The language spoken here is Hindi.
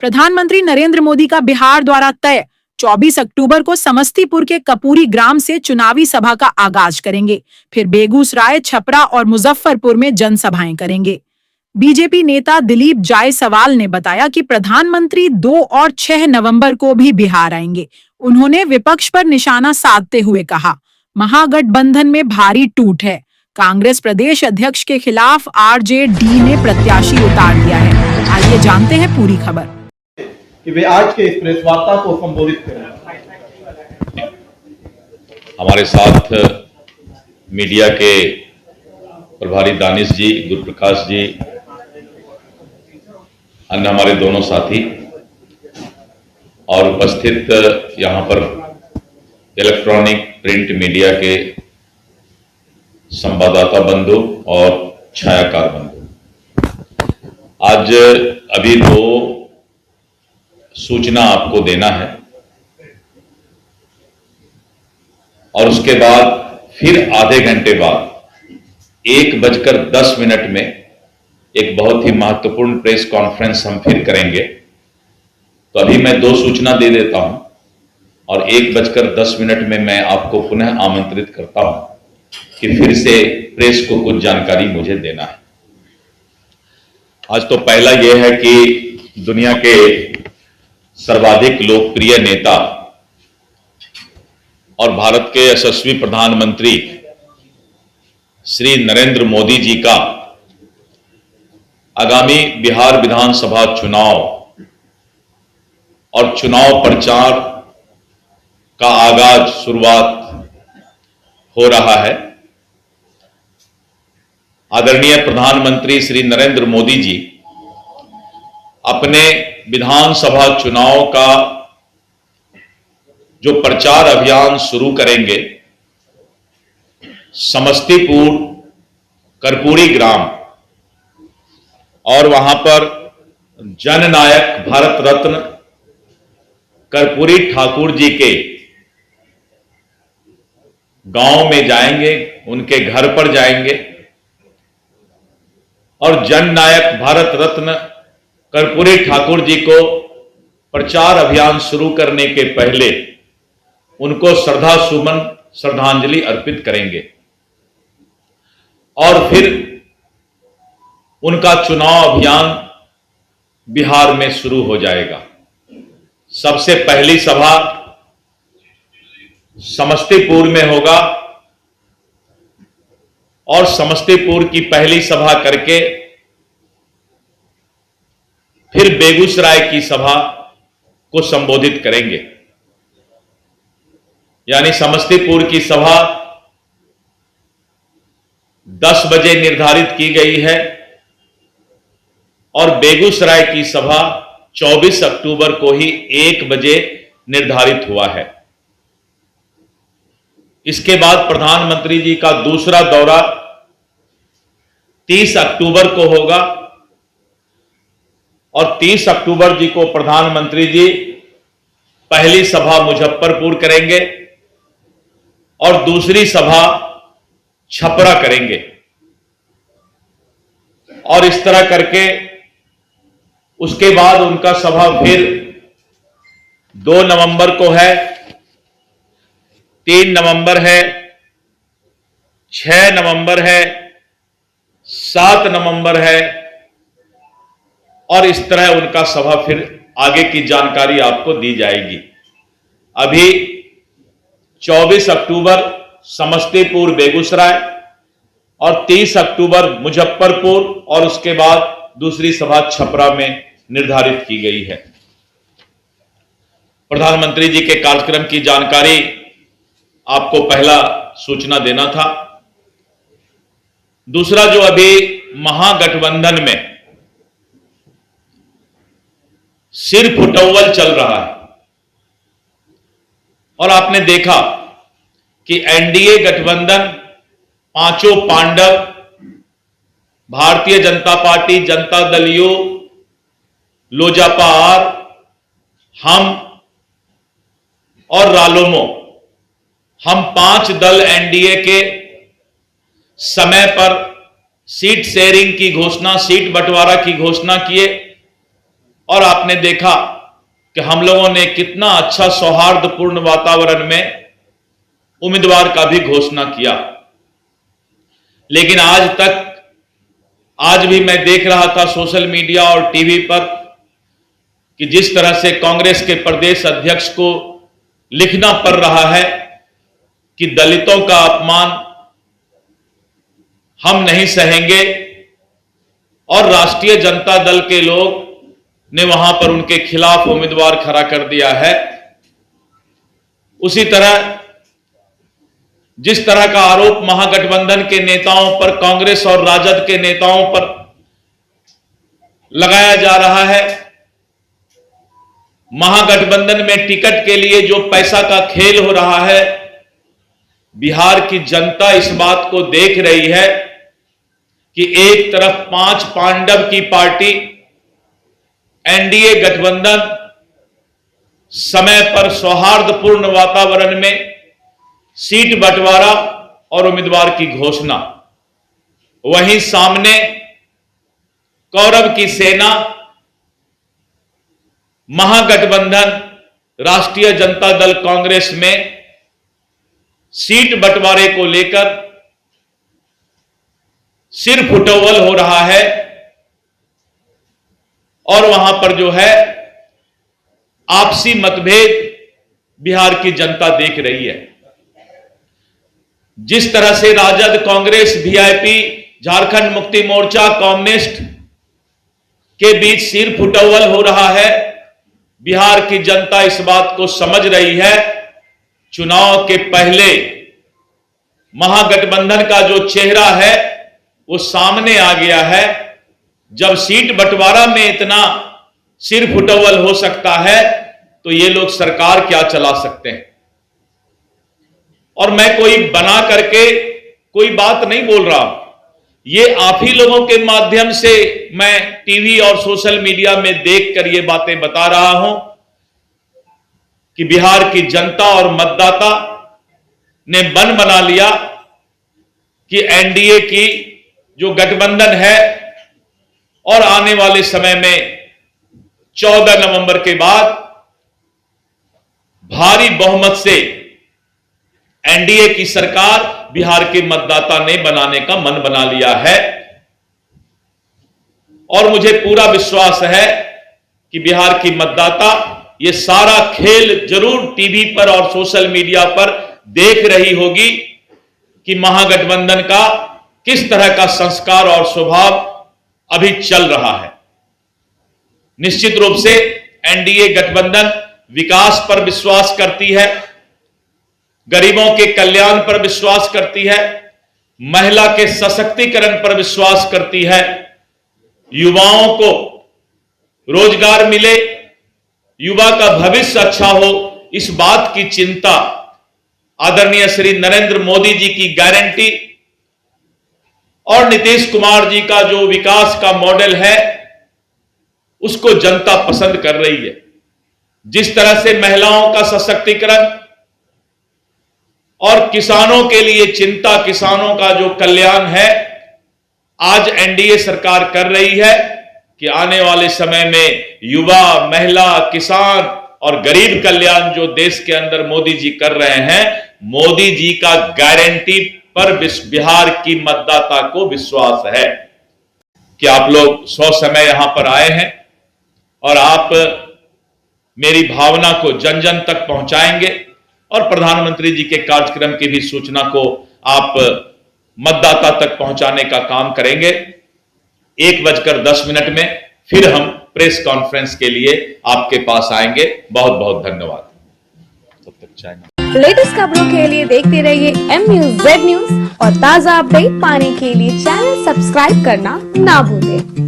प्रधानमंत्री नरेंद्र मोदी का बिहार द्वारा तय 24 अक्टूबर को समस्तीपुर के कपूरी ग्राम से चुनावी सभा का आगाज करेंगे। फिर बेगूसराय, छपरा और मुजफ्फरपुर में जनसभाएं करेंगे। बीजेपी नेता दिलीप जायसवाल ने बताया कि प्रधानमंत्री 2 और 6 नवंबर को भी बिहार आएंगे। उन्होंने विपक्ष पर निशाना साधते हुए कहा, महागठबंधन में भारी टूट है। कांग्रेस प्रदेश अध्यक्ष के खिलाफ आरजेडी ने प्रत्याशी उतार दिया है। आइए जानते हैं पूरी खबर कि वे आज के इस प्रेस वार्ता को संबोधित करें। हमारे साथ मीडिया के प्रभारी दानिश जी, गुरुप्रकाश जी, अन्य हमारे दोनों साथी और उपस्थित यहां पर इलेक्ट्रॉनिक प्रिंट मीडिया के संवाददाता बंधु और छायाकार बंधु, आज अभी 2 सूचना आपको देना है और उसके बाद फिर आधे घंटे बाद 1:10 में एक बहुत ही महत्वपूर्ण प्रेस कॉन्फ्रेंस हम फिर करेंगे। तो अभी मैं 2 सूचना दे देता हूं और 1:10 में मैं आपको पुनः आमंत्रित करता हूं कि फिर से प्रेस को कुछ जानकारी मुझे देना है। आज तो पहला यह है कि दुनिया के सर्वाधिक लोकप्रिय नेता और भारत के यशस्वी प्रधानमंत्री श्री नरेंद्र मोदी जी का आगामी बिहार विधानसभा चुनाव और चुनाव प्रचार का आगाज शुरुआत हो रहा है। आदरणीय प्रधानमंत्री श्री नरेंद्र मोदी जी अपने विधानसभा चुनाव का जो प्रचार अभियान शुरू करेंगे, समस्तीपुर कर्पूरी ग्राम और वहां पर जननायक भारत रत्न कर्पूरी ठाकुर जी के गांव में जाएंगे, उनके घर पर जाएंगे और जननायक भारत रत्न कर्पूरी ठाकुर जी को प्रचार अभियान शुरू करने के पहले उनको श्रद्धांजलि अर्पित करेंगे और फिर उनका चुनाव अभियान बिहार में शुरू हो जाएगा। सबसे पहली सभा समस्तीपुर में होगा और समस्तीपुर की पहली सभा करके फिर बेगूसराय की सभा को संबोधित करेंगे। यानी समस्तीपुर की सभा 10 बजे निर्धारित की गई है और बेगूसराय की सभा 24 अक्टूबर को ही 1 बजे निर्धारित हुआ है। इसके बाद प्रधानमंत्री जी का दूसरा दौरा 30 अक्टूबर को होगा और 30 अक्टूबर जी को प्रधानमंत्री जी पहली सभा मुजफ्फरपुर करेंगे और दूसरी सभा छपरा करेंगे और इस तरह करके उसके बाद उनका सभा फिर 2 नवंबर को है, 3 नवंबर है, 6 नवंबर है, 7 नवंबर है और इस तरह उनका सभा फिर आगे की जानकारी आपको दी जाएगी। अभी 24 अक्टूबर समस्तीपुर बेगूसराय और 30 अक्टूबर मुजफ्फरपुर और उसके बाद दूसरी सभा छपरा में निर्धारित की गई है। प्रधानमंत्री जी के कार्यक्रम की जानकारी आपको पहला सूचना देना था। दूसरा, जो अभी महागठबंधन में सिर फुटौल चल रहा है और आपने देखा कि एनडीए गठबंधन पांचों Pandav Bharatiya Janata party, Janata Dal you, Lojpa are, हम और रालोमो, हम 5 दल एनडीए के समय पर सीट शेयरिंग की घोषणा, सीट बंटवारा की घोषणा किए और आपने देखा कि हम लोगों ने कितना अच्छा सौहार्दपूर्ण वातावरण में उम्मीदवार का भी घोषणा किया। लेकिन आज भी मैं देख रहा था सोशल मीडिया और टीवी पर कि जिस तरह से कांग्रेस के प्रदेश अध्यक्ष को लिखना पड़ रहा है कि दलितों का अपमान हम नहीं सहेंगे, और राष्ट्रीय जनता दल के लोग ने वहां पर उनके खिलाफ उम्मीदवार खड़ा कर दिया है। उसी तरह जिस तरह का आरोप महागठबंधन के नेताओं पर, कांग्रेस और राजद के नेताओं पर लगाया जा रहा है, महागठबंधन में टिकट के लिए जो पैसा का खेल हो रहा है, बिहार की जनता इस बात को देख रही है कि एक तरफ 5 पांडव की पार्टी एनडीए गठबंधन समय पर सौहार्दपूर्ण वातावरण में सीट बंटवारा और उम्मीदवार की घोषणा, वहीं सामने कौरव की सेना महागठबंधन राष्ट्रीय जनता दल कांग्रेस में सीट बंटवारे को लेकर सिर फुटोवल हो रहा है। और वहां पर जो है आपसी मतभेद बिहार की जनता देख रही है। जिस तरह से राजद, कांग्रेस, वीआईपी, झारखंड मुक्ति मोर्चा, कम्युनिस्ट के बीच सिर फुटोवल हो रहा है, बिहार की जनता इस बात को समझ रही है। चुनाव के पहले महागठबंधन का जो चेहरा है वो सामने आ गया है। जब सीट बंटवारा में इतना सिर फुटोवल हो सकता है तो ये लोग सरकार क्या चला सकते हैं। और मैं कोई बना करके कोई बात नहीं बोल रहा हूं, ये आप ही लोगों के माध्यम से मैं टीवी और सोशल मीडिया में देखकर ये बातें बता रहा हूं कि बिहार की जनता और मतदाता ने मन बना लिया कि एनडीए की जो गठबंधन है और आने वाले समय में 14 नवंबर के बाद भारी बहुमत से एनडीए की सरकार बिहार के मतदाता ने बनाने का मन बना लिया है। और मुझे पूरा विश्वास है कि बिहार की मतदाता ये सारा खेल जरूर टीवी पर और सोशल मीडिया पर देख रही होगी कि महागठबंधन का किस तरह का संस्कार और स्वभाव अभी चल रहा है। निश्चित रूप से एनडीए गठबंधन विकास पर विश्वास करती है, गरीबों के कल्याण पर विश्वास करती है, महिला के सशक्तिकरण पर विश्वास करती है, युवाओं को रोजगार मिले, युवा का भविष्य अच्छा हो, इस बात की चिंता आदरणीय श्री नरेंद्र मोदी जी की गारंटी और नीतीश कुमार जी का जो विकास का मॉडल है उसको जनता पसंद कर रही है। जिस तरह से महिलाओं का सशक्तिकरण और किसानों के लिए चिंता, किसानों का जो कल्याण है आज एनडीए सरकार कर रही है कि आने वाले समय में युवा, महिला, किसान और गरीब कल्याण जो देश के अंदर मोदी जी कर रहे हैं, मोदी जी का गारंटी पर बिहार की मतदाता को विश्वास है कि आप लोग समय यहां पर आए हैं और आप मेरी भावना को जन जन तक पहुंचाएंगे और प्रधानमंत्री जी के कार्यक्रम की भी सूचना को आप मतदाता तक पहुंचाने का काम करेंगे। 1:10 में फिर हम प्रेस कॉन्फ्रेंस के लिए आपके पास आएंगे। बहुत बहुत धन्यवाद। तब तक चाय। लेटेस्ट खबरों के लिए देखते रहिए MUZ न्यूज और ताज़ा अपडेट पाने के लिए चैनल सब्सक्राइब करना ना भूलें।